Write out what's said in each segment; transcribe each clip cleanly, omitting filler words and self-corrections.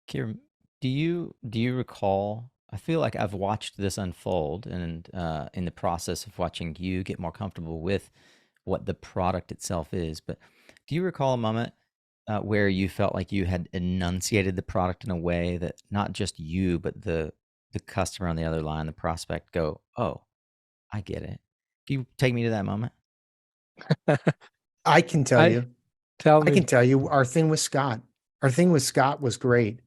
Kieran, do you recall? I feel like I've watched this unfold, and in the process of watching you get more comfortable with what the product itself is. But do you recall a moment where you felt like you had enunciated the product in a way that not just you, but the customer on the other line, the prospect, go, "Oh, I get it." Can you take me to that moment? I can tell I you. tell I can me. tell you our thing with Scott. Our thing with Scott was great,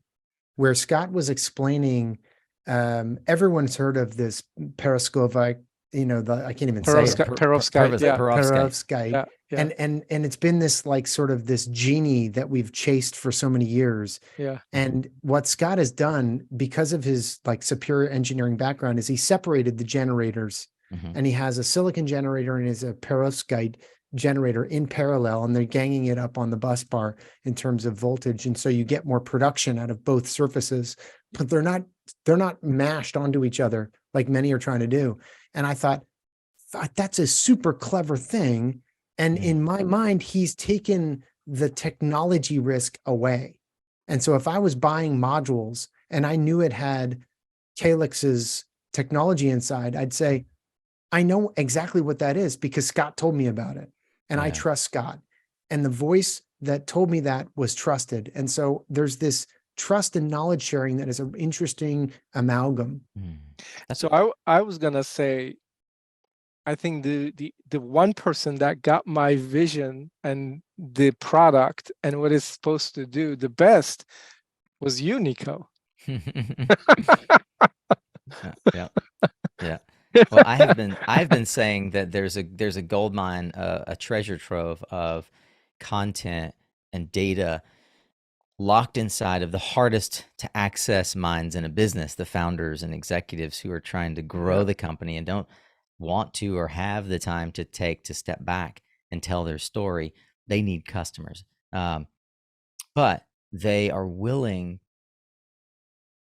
where Scott was explaining, everyone's heard of this periscope, I can't even say it, Perovskite. Yeah, Perovskite. perovskite. yeah, yeah, And it's been this like sort of this genie that we've chased for so many years. yeah. And what Scott has done because of his like superior engineering background is he separated the generators, Hmm. and he has a silicon generator and is a perovskite generator in parallel, and they're ganging it up on the bus bar in terms of voltage. And so you get more production out of both surfaces, but they're not mashed onto each other like many are trying to do. And I thought that's a super clever thing. And Mm. in my mind, he's taken the technology risk away. And so if I was buying modules and I knew it had Calix's technology inside, I'd say, I know exactly what that is because Scott told me about it. And I Yeah. trust Scott. And the voice that told me that was trusted. And so there's this trust and knowledge sharing that is an interesting amalgam. Mm. That's So I was gonna say, I think the one person that got my vision and the product and what it's supposed to do the best was you, Nico. yeah, yeah, yeah. Well, I've been saying that there's a gold mine, a treasure trove of content and data locked inside of the hardest to access minds in a business, the founders and executives who are trying to grow Yeah, the company and don't want to or have the time to take to step back and tell their story. They need customers. But they are willing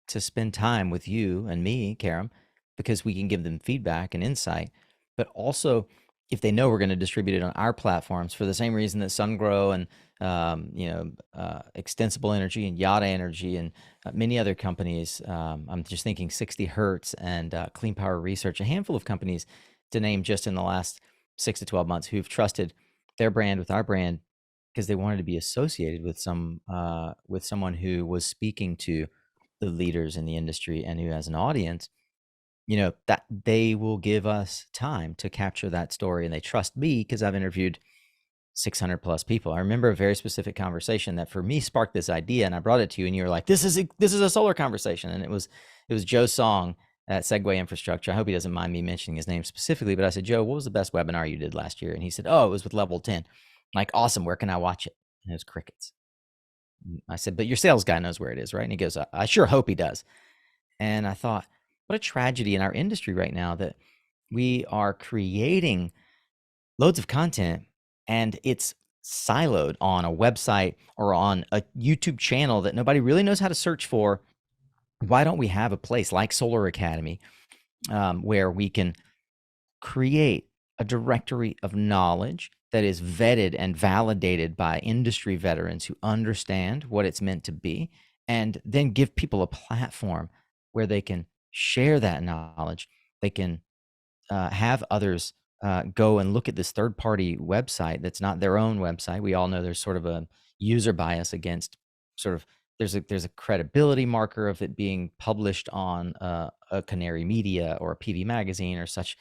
to spend time with you and me, Karam, because we can give them feedback and insight. But also, if they know we're going to distribute it on our platforms for the same reason that SunGrow and Extensible Energy and Yada Energy and many other companies, I'm just thinking 60 Hertz and Clean Power Research, a handful of companies to name just in the last 6 to 12 months who've trusted their brand with our brand because they wanted to be associated with someone who was speaking to the leaders in the industry and who has an audience, that they will give us time to capture that story. And they trust me because I've interviewed 600 plus people. I remember a very specific conversation that for me sparked this idea, and I brought it to you, and you were like, this is a solar conversation. And it was Joe Song at Segway Infrastructure. I hope he doesn't mind me mentioning his name specifically, but I said, Joe, what was the best webinar you did last year? And he said, oh, it was with Level 10. I'm like, awesome, where can I watch it? And it was crickets. I said, but your sales guy knows where it is, right? And he goes, I sure hope he does. And I thought, what a tragedy in our industry right now that we are creating loads of content and it's siloed on a website or on a YouTube channel that nobody really knows how to search for. Why don't we have a place like SolarAcademy, where we can create a directory of knowledge that is vetted and validated by industry veterans who understand what it's meant to be, and then give people a platform where they can share that knowledge. They can have others go and look at this third party website that's not their own website. We all know there's sort of a user bias against sort of there's a credibility marker of it being published on a Canary Media or a PV magazine or such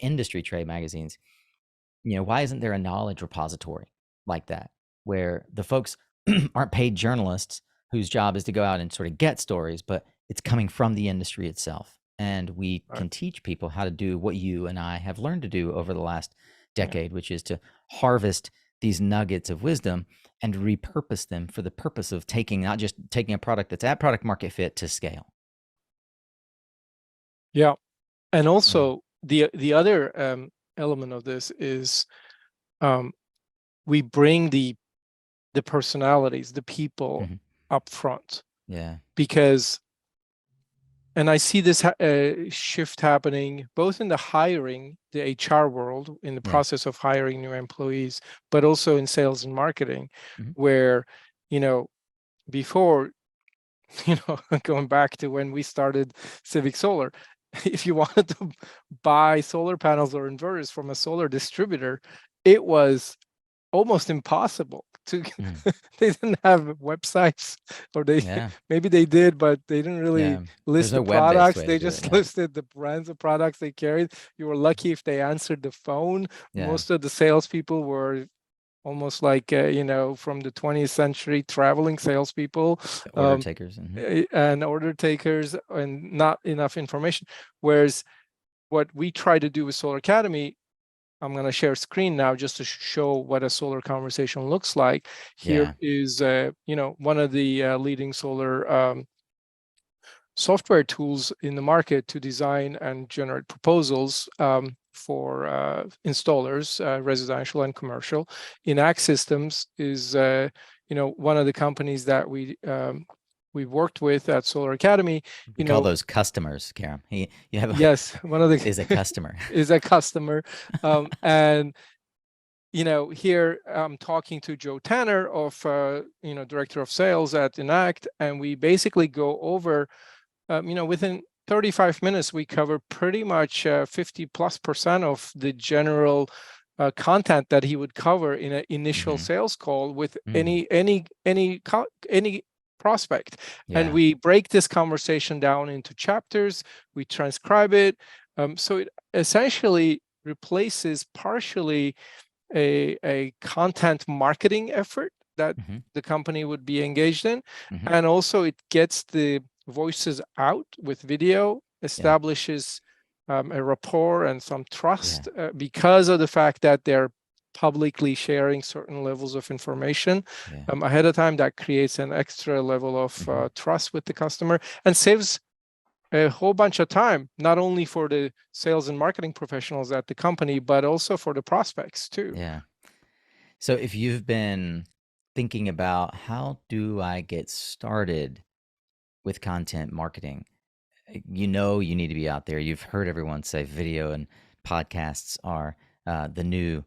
industry trade magazines. Why isn't there a knowledge repository like that where the folks aren't paid journalists whose job is to go out and sort of get stories, but it's coming from the industry itself? And we right. can teach people how to do what you and I have learned to do over the last Yeah, decade, which is to harvest these nuggets of wisdom and repurpose them for the purpose of not just taking a product that's at product market fit to scale. yeah. And Mm. also the other element of this is um, we bring the personalities, the people Mhm. up front Yeah. because, and I see this shift happening both in the hiring, the HR world, in the Yeah. process of hiring new employees, but also in sales and marketing, Mhm. where, you know, before going back to when we started Civic Solar, if you wanted to buy solar panels or inverters from a solar distributor, it was almost impossible to. Mm. They didn't have websites, or they Yeah. maybe they did, but they didn't really Yeah. There's list the no web-based products. way to They do it. just Yeah. listed the brands of products they carried. You were lucky if they answered the phone. Yeah. Most of the salespeople were almost like from the 20th century, traveling salespeople, The order takers. and order takers, and not enough information. Whereas what we try to do with SolarAcademy, I'm going to share screen now just to show what a solar conversation looks like. Here Yeah. is one of the leading solar software tools in the market to design and generate proposals for installers, residential and commercial. Enact Systems is one of the companies that we've worked with at SolarAcademy. We call those customers, Karam. You have Yes, one of the is a customer. is a customer, and here I'm talking to Joe Tanner of director of sales at Enact, and we basically go over within 35 minutes, we cover pretty much 50+% of the general content that he would cover in an initial sales call with any prospect. And Yeah. we break this conversation down into chapters. We transcribe it. So it essentially replaces partially a content marketing effort that the company would be engaged in. And also it gets the voices out with video, establishes a rapport and some trust because of the fact that they're publicly sharing certain levels of information ahead of time. That creates an extra level of trust with the customer and saves a whole bunch of time, not only for the sales and marketing professionals at the company, but also for the prospects too. Yeah. So if you've been thinking about how do I get started with content marketing, you need to be out there. You've heard everyone say video and podcasts are the new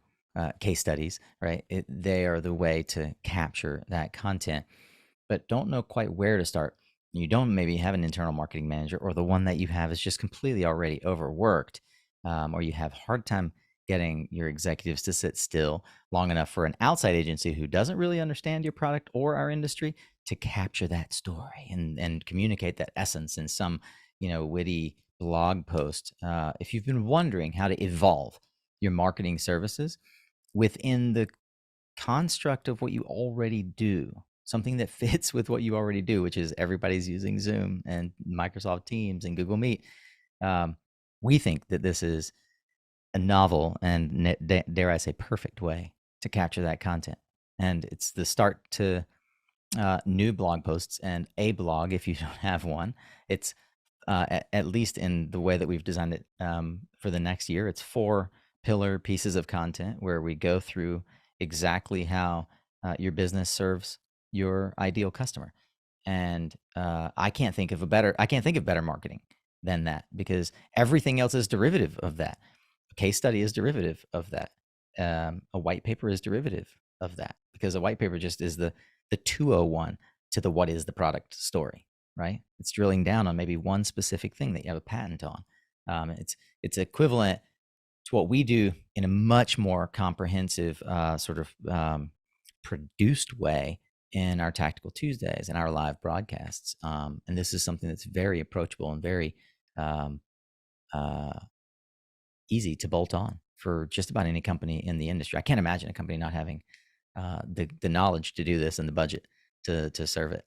case studies, right? They are the way to capture that content, but don't know quite where to start. You don't maybe have an internal marketing manager, or the one that you have is just completely already overworked, or you have hard time getting your executives to sit still long enough for an outside agency who doesn't really understand your product or our industry to capture that story and communicate that essence in some witty blog post. If you've been wondering how to evolve your marketing services within the construct of what you already do, something that fits with what you already do, which is everybody's using Zoom and Microsoft Teams and Google Meet. We think that this is a novel and, dare I say, perfect way to capture that content. And it's the start to new blog posts and a blog if you don't have one. It's at least in the way that we've designed it for the next year. It's 4 pillar pieces of content where we go through exactly how your business serves your ideal customer. And I can't think of better marketing than that, because everything else is derivative of that. A case study is derivative of that. A white paper is derivative of that, because a white paper just is the 201 to the what is the product story, right? It's drilling down on maybe one specific thing that you have a patent on. It's equivalent to what we do in a much more comprehensive sort of produced way in our Tactical Tuesdays and our live broadcasts. And this is something that's very approachable and very easy to bolt on for just about any company in the industry. I can't imagine a company not having the knowledge to do this and the budget to serve it.